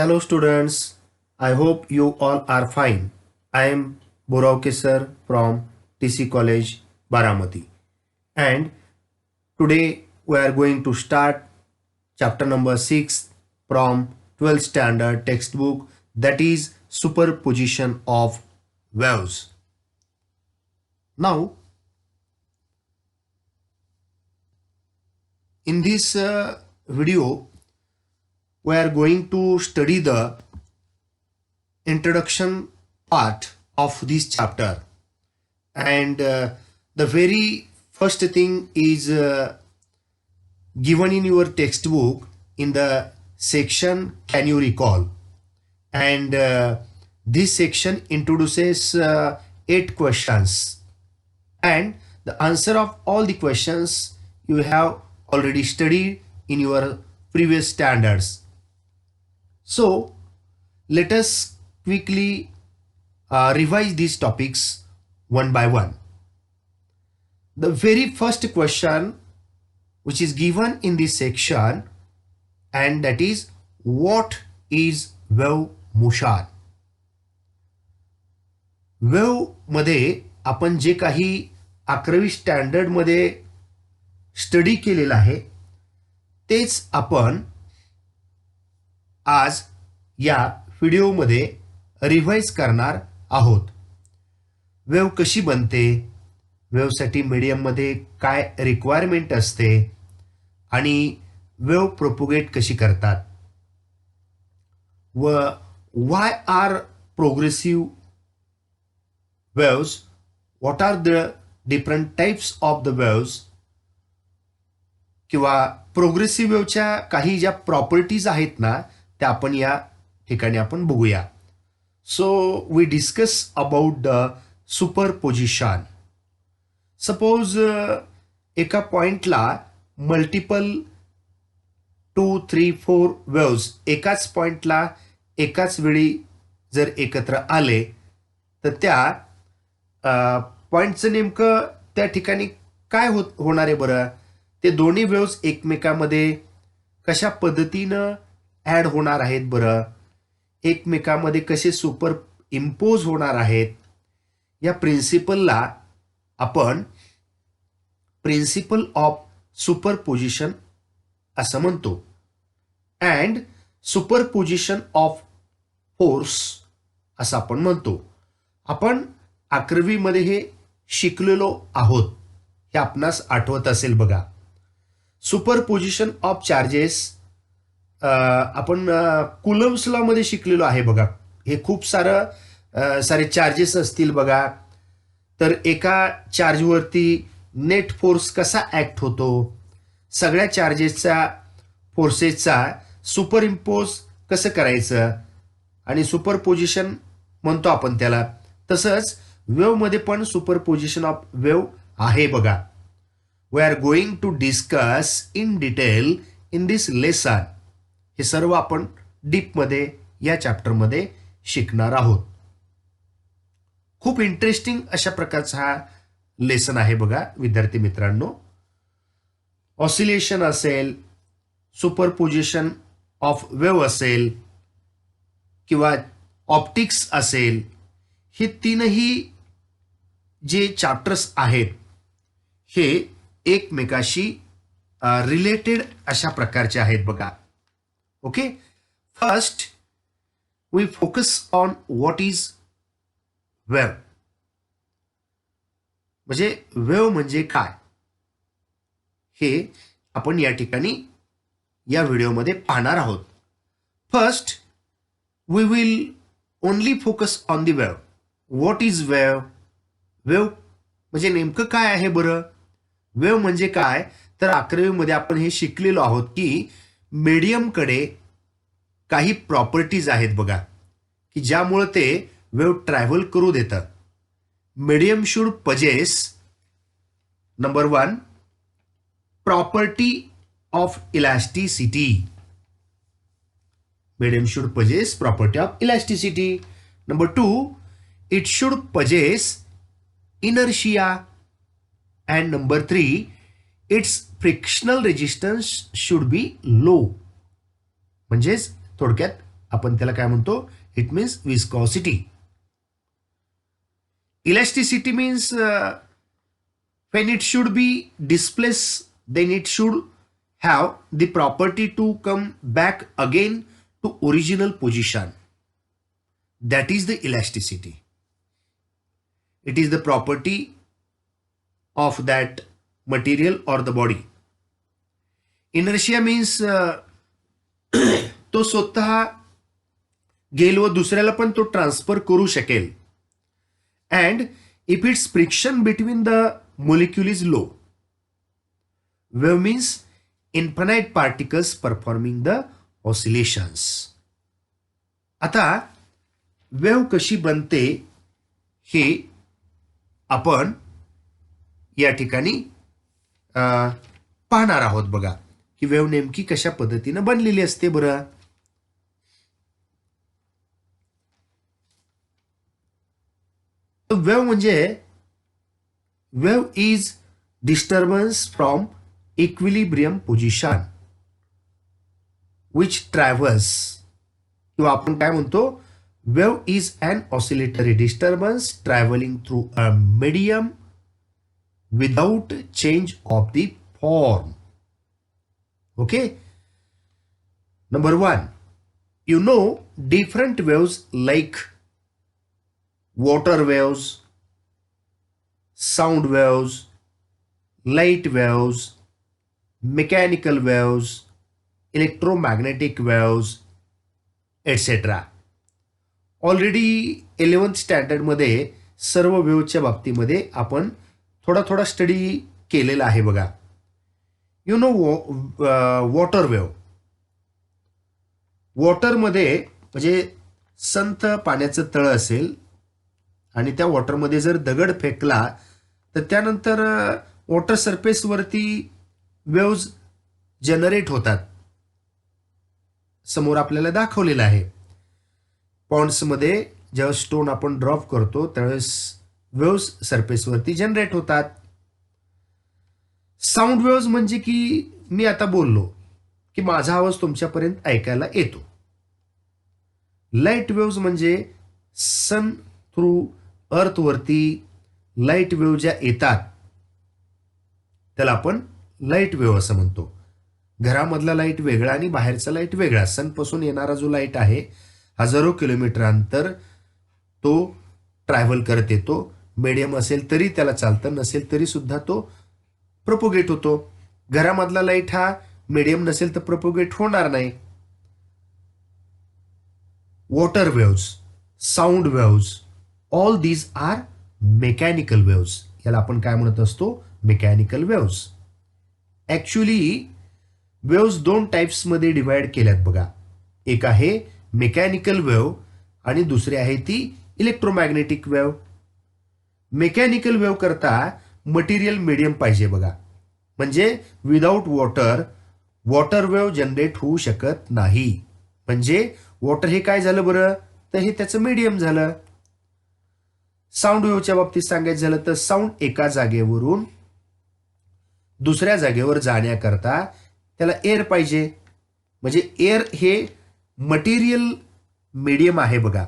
Hello students, I hope you all are fine. I am Boravke sir from TC College, Baramati. And today we are going to start chapter number 6 from 12th standard textbook, that is superposition of waves. Now in this video we are going to study the introduction part of this chapter, and the very first thing is given in your textbook in the section can you recall, and this section introduces 8 questions, and the answer of all the questions you have already studied in your previous standards. So let us quickly revise these topics one by one. The very first question which is given in this section, and that is, what is wave motion? Wave मध्ये आपण जे काही 11वी standard मध्ये study केलेलं आहे तेच आपण आज या व्हिडिओमध्ये रिवाइज करणार आहोत. वेव कशी बनते, वेवसाठी मीडियममध्ये काय रिक्वायरमेंट असते आणि वेव प्रोपोगेट कशी करतात, व why are progressive waves, what are the different types of the waves, किंवा प्रोग्रेसिव्ह वेवच्या काही ज्या प्रॉपर्टीज आहेत ना त्या आपण या ठिकाणी आपण बघूया. So we discuss about the superposition. Suppose एका पॉइंटला मल्टिपल 2, 3, 4 वेव्स एकाच पॉइंटला एकाच वेळी जर एकत्र आले तर त्या पॉइंटचं नेमकं त्या ठिकाणी काय होणार आहे बरं, ते दोन्ही वेव्स एकमेकांमध्ये कशा पद्धतीनं ॲड होणार आहेत बरं, एकमेकांमध्ये कसे सुपर इम्पोज होणार आहेत, या प्रिन्सिपलला आपण प्रिन्सिपल ऑफ सुपरपोजिशन असं म्हणतो. अँड सुपरपोजिशन ऑफ फोर्स असं आपण म्हणतो. आपण 11वी मध्ये हे शिकलेलो आहोत, हे आपणास आठवत असेल बघा. सुपरपोजिशन ऑफ चार्जेस आपण कुलम्स लॉ मध्ये शिकलेलो आहे बघा. हे खूप सारे चार्जेस असतील बघा, तर एका चार्जवरती नेट फोर्स कसा ऍक्ट होतो, सगळ्या चार्जेसचा फोर्सेसचा सुपर इम्पोज कसं करायचं, आणि सुपरपोजिशन म्हणतो आपण त्याला. तसंच वेव्ह मध्ये पण सुपरपोजिशन ऑफ वेव्ह आहे बघा. We are going to discuss in detail in this lesson. हे सर्व आपण डीपमध्ये या चॅप्टरमध्ये शिकणार आहोत. खूप इंटरेस्टिंग अशा प्रकारचा हा लेसन आहे बघा विद्यार्थी मित्रांनो. ऑसिलेशन असेल, सुपरपोजिशन ऑफ वेव्ह असेल, किंवा ऑप्टिक्स असेल, हे तीनही जे चॅप्टर्स आहेत हे एकमेकाशी रिलेटेड अशा प्रकारचे आहेत बघा. Okay, first we focus on what is wave. म्हणजे वेव्ह म्हणजे काय हे आपण या ठिकाणी या व्हिडिओमध्ये पाहणार आहोत. First we will only focus on the wave. What is wave? Wave म्हणजे नेमकं काय आहे बरं? वेव्ह म्हणजे काय, तर 11वी मध्ये आपण हे शिकलेलो आहोत की मीडियमकडे काही प्रॉपर्टीज आहेत बघा की ज्यामुळे ते वेव्ह ट्रॅव्हल करू देतं. Medium should possess, number 1, property of elasticity. Medium should possess property of elasticity. Number 2, it should possess inertia, and number 3, its frictional resistance should be low. म्हणजेच थोडक्यात आपण त्याला काय म्हणतो, it means viscosity. Elasticity means when it should be displaced, then it should have the property to come back again to original position. That is the elasticity. It is the property of that material or the body. Inertia means तो स्वतः गेल व दुसऱ्याला पण तो transfer करू शकेल. And if its friction between the molecule is low, wave means infinite particles performing the oscillations. आता वेव्ह कशी बनते हे आपण या ठिकाणी पाहणार आहोत. बघा की वेव्ह नेमकी कशा पद्धतीने बनलेली असते. बरं, वेव्ह म्हणजे wave is disturbance from equilibrium position which travels, किंवा आपण काय म्हणतो, wave is an oscillatory disturbance traveling through a medium without change of the form. Okay. Number 1, you know different waves like water waves, sound waves, light waves, mechanical waves, electromagnetic waves, etc. Already 11th standard मध्ये सर्व वेव्हच्या बाबतीमध्ये आपण थोडा थोडा study केलेला आहे. बघा, यू नो वॉटर वेव्ह. वॉटरमध्ये म्हणजे संथ पाण्याचं तळ असेल आणि त्या वॉटरमध्ये जर दगड फेकला तर त्यानंतर वॉटर सरफेसवरती वेव्ज जनरेट होतात. समोर आपल्याला दाखवलेलं आहे. पॉन्ड्समध्ये जेव्हा स्टोन आपण ड्रॉप करतो त्यावेळेस वेव्ज सरफेसवरती जनरेट होतात. साऊंड वेव्ज म्हणजे की मी आता बोललो की माझा आवाज तुमच्यापर्यंत ऐकायला येतो. लाईट वेव्ज म्हणजे सन थ्रू अर्थवरती लाईट वेव्ह ज्या येतात त्याला आपण लाईट वेव्ह असं म्हणतो. घरामधला लाईट वेगळा आणि बाहेरचा लाईट वेगळा. सनपासून येणारा जो लाईट आहे हजारो किलोमीटर अंतर तो ट्रॅव्हल करत येतो. मीडियम असेल तरी त्याला चालतं, नसेल तरी सुद्धा तो प्रोपोगेट होतो. घरामधला लाईट हा मीडियम नसेल तर प्रोपोगेट होणार नाही. Water waves, sound waves, all these are mechanical waves. याला आपण काय म्हणत असतो, मेकॅनिकल वेव्स. ऍक्च्युली वेव्स 2 टाइप्समध्ये डिवाइड केल्यात. बघा, एक आहे मेकॅनिकल वेव्ह आणि दुसरी आहे ती इलेक्ट्रोमॅग्नेटिक वेव्ह. मेकॅनिकल वेव्ह करता मटेरियल मीडियम पाहिजे. बघा, म्हणजे विदाउट वॉटर वेव्ह जनरेट होऊ शकत नाही. म्हणजे वॉटर हे काय झालं बरं, तर हे त्याचं मीडियम झालं. साऊंड वेव्हच्या बाबतीत सांगायचं झालं तर साऊंड एका जागेवरून दुसऱ्या जागेवर जाण्याकरता त्याला एअर पाहिजे. म्हणजे एअर हे मटेरियल मीडियम आहे. बघा,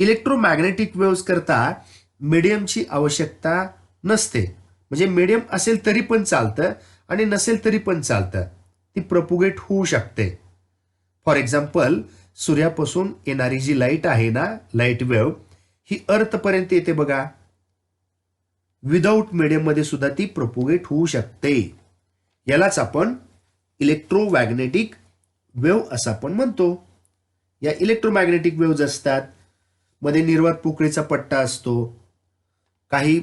इलेक्ट्रोमॅग्नेटिक वेव्स करता मीडियमची आवश्यकता नसते. म्हणजे मीडियम असेल तरी पण चालतं आणि नसेल तरी पण चालतं, ती प्रपोगेट होऊ शकते. फॉर एक्झाम्पल, सूर्यापासून येणारी जी लाईट आहे ना, लाईट वेव्ह, ही अर्थपर्यंत येते. बघा, विदाऊट मीडियम मध्ये सुद्धा ती प्रपोगेट होऊ शकते. यालाच आपण इलेक्ट्रोमॅग्नेटिक वेव्ह असं आपण म्हणतो. या इलेक्ट्रोमॅग्नेटिक वेव्ह असतात, मध्ये निर्वात पोकळीचा पट्टा असतो. काही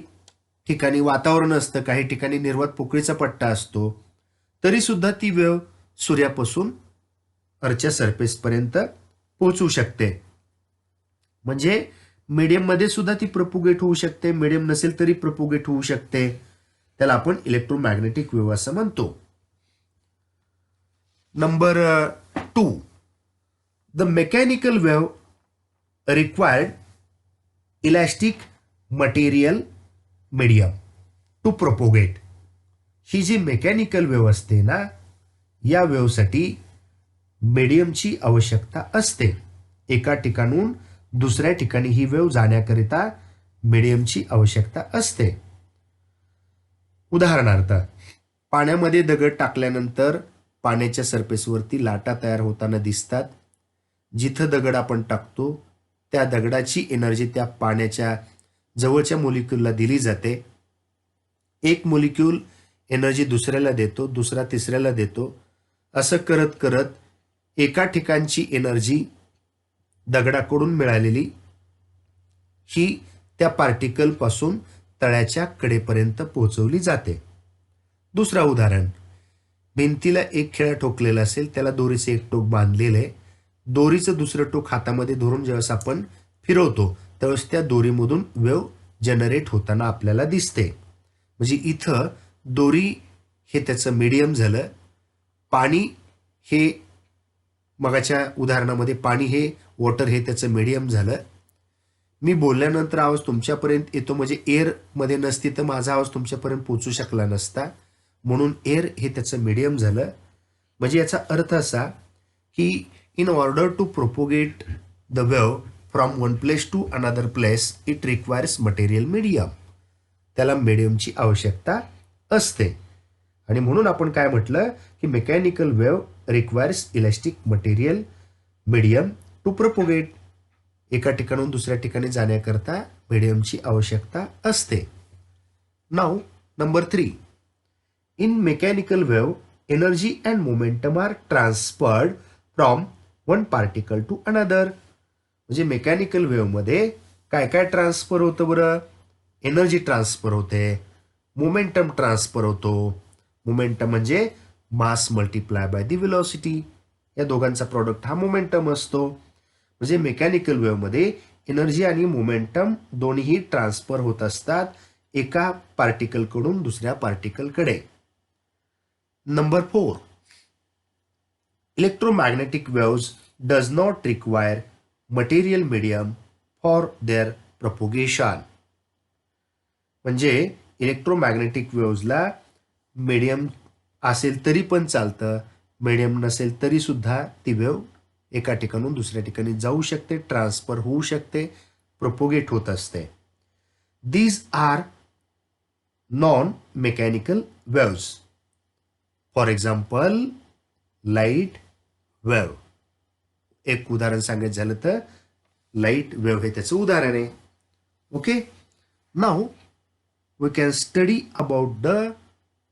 ठिकाणी वातावरण असतं, काही ठिकाणी निर्वात पोकळीचा पट्टा असतो. तरी सुद्धा ती वेव्ह सूर्यापासून अर्थच्या सरफेसपर्यंत पोहोचू शकते. म्हणजे मीडियम मध्ये सुद्धा ती प्रपोगेट होऊ शकते, मीडियम नसेल तरी प्रपोगेट होऊ शकते. त्याला आपण इलेक्ट्रोमॅग्नेटिक वेव्ह असं म्हणतो. Number 2, the mechanical wave required elastic material medium to propagate. ही जी मेकॅनिकल वेव्ह असते ना, या वेव्हसाठी मीडियमची आवश्यकता असते. एका ठिकाणून दुसऱ्या ठिकाणी ही वेव्ह जाण्याकरिता मीडियमची आवश्यकता असते. उदाहरणार्थ, पाण्यामध्ये दगड टाकल्यानंतर पाण्याच्या सरफेसवरती लाटा तयार होताना दिसतात. जिथं दगड आपण टाकतो त्या दगडाची एनर्जी त्या पाण्याच्या जवळच्या मोलिक्यूलला दिली जाते. एक मोलिक्यूल एनर्जी दुसऱ्याला देतो, दुसरा तिसऱ्याला देतो. असं करत करत एका ठिकाणची एनर्जी दगडाकडून मिळालेली ही त्या पार्टिकलपासून तळ्याच्या कडेपर्यंत पोहोचवली जाते. दुसरा उदाहरण, भिंतीला एक खिळा ठोकलेला असेल, त्याला दोरीचे एक टोक बांधलेलं आहे. दोरीचं दुसरं टोक हातामध्ये धरून ज्यावेळेस आपण फिरवतो त्यावेळेस त्या दोरीमधून वेव्ह जनरेट होताना आपल्याला दिसते. म्हणजे इथं दोरी हे त्याचं मीडियम झालं. पाणी हे मगाच्या उदाहरणामध्ये पाणी हे वॉटर हे त्याचं मीडियम झालं. मी बोलल्यानंतर आवाज तुमच्यापर्यंत येतो म्हणजे एअरमध्ये नसती तर माझा आवाज तुमच्यापर्यंत पोचू शकला नसता, म्हणून एअर हे त्याचं मीडियम झालं. म्हणजे याचा अर्थ असा की in order to propagate the wave from one place to another place it requires material medium. त्याला मीडियमची आवश्यकता असते. आणि म्हणून आपण काय म्हटलं की mechanical wave requires elastic material medium to propagate. एका ठिकाणून दुसऱ्या ठिकाणी जाण्याकरता मीडियमची आवश्यकता असते. Now number 3, in mechanical wave energy and momentum are transferred from one particle to another. म्हणजे मेकॅनिकल वेव्हमध्ये काय काय ट्रान्सफर होतं बरं? एनर्जी ट्रान्सफर होते, मोमेंटम ट्रान्सफर होतो. मोमेंटम म्हणजे mass multiply by the velocity. या दोघांचा प्रॉडक्ट हा मोमेंटम असतो. म्हणजे मेकॅनिकल वेव्हमध्ये एनर्जी आणि मोमेंटम दोन्ही ट्रान्सफर होत असतात एका पार्टिकलकडून दुसऱ्या पार्टिकलकडे. Number 4, electromagnetic waves does not require material medium for their propagation. म्हणजे इलेक्ट्रोमॅग्नेटिक वेव्हजला मीडियम असेल तरी पण चालतं, मीडियम नसेल तरी सुद्धा ती वेव्ह एका ठिकाणून दुसऱ्या ठिकाणी जाऊ शकते, ट्रान्सफर होऊ शकते, प्रोपोगेट होत असते. These are non mechanical waves. For example light wave. एक उदाहरण सांगायचं झालं तर लाईट वेव्ह हे त्याचं उदाहरण आहे. Okay, now we can study about the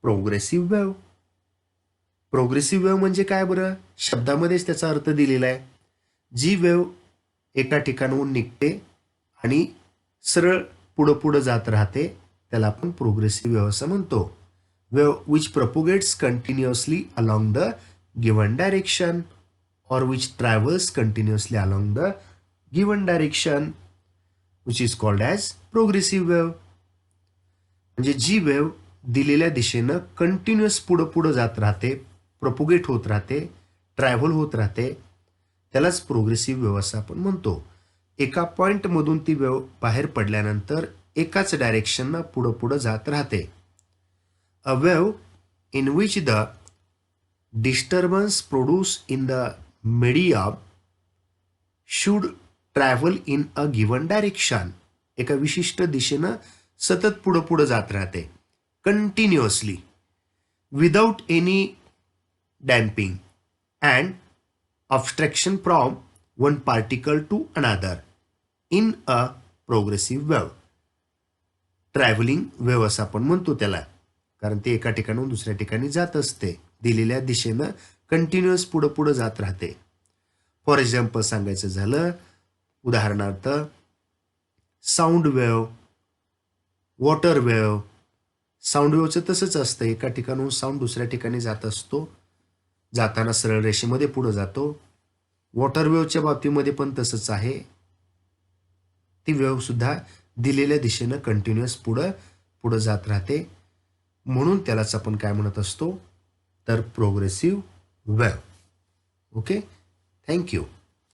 progressive wave. Progressive wave म्हणजे काय बरं? शब्दामध्येच त्याचा अर्थ दिलेला आहे. जी वेव्ह एका ठिकाणाहून निघते आणि सरळ पुढं पुढं जात राहते त्याला आपण प्रोग्रेसिव्ह वेव्ह असं म्हणतो. Wave which propagates continuously along the given direction or which travels continuously along the given direction which is called as progressive wave. म्हणजे जी वेव्ह दिलेल्या दिशेनं कंटिन्युअस पुढं पुढं जात राहते, प्रोपोगेट होत राहते, ट्रॅव्हल होत राहते, त्यालाच प्रोग्रेसिव्ह वेव्ह असं आपण म्हणतो. एका पॉइंटमधून ती वेव्ह बाहेर पडल्यानंतर एकाच डायरेक्शननं पुढं पुढं जात राहते. A wave in which the disturbance produced in the medium should travel in a given direction. एका विशिष्ट दिशेनं सतत पुढं पुढं जात राहते continuously without any damping and obstruction from one particle to another in a progressive wave. Travelling wave असं आपण म्हणतो त्याला, कारण ते एका ठिकाणून दुसऱ्या ठिकाणी जात असते, दिलेल्या दिशेनं कंटिन्युअस पुढं पुढं जात राहते. फॉर एक्झाम्पल सांगायचं झालं, उदाहरणार्थ sound wave, water wave. Sound वेव्हचं तसंच असतं, एका ठिकाणून साऊंड दुसऱ्या ठिकाणी जात असतो, जाताना सरळ रेषेमध्ये पुढं जातो. वॉटर वेव्हच्या बाबतीमध्ये पण तसंच आहे. ती वेव्ह सुद्धा दिलेल्या दिशेनं कंटिन्युअस पुढं पुढं जात राहते, म्हणून त्यालाच आपण काय म्हणत असतो तर प्रोग्रेसिव्ह वेव्ह. Okay, thank you.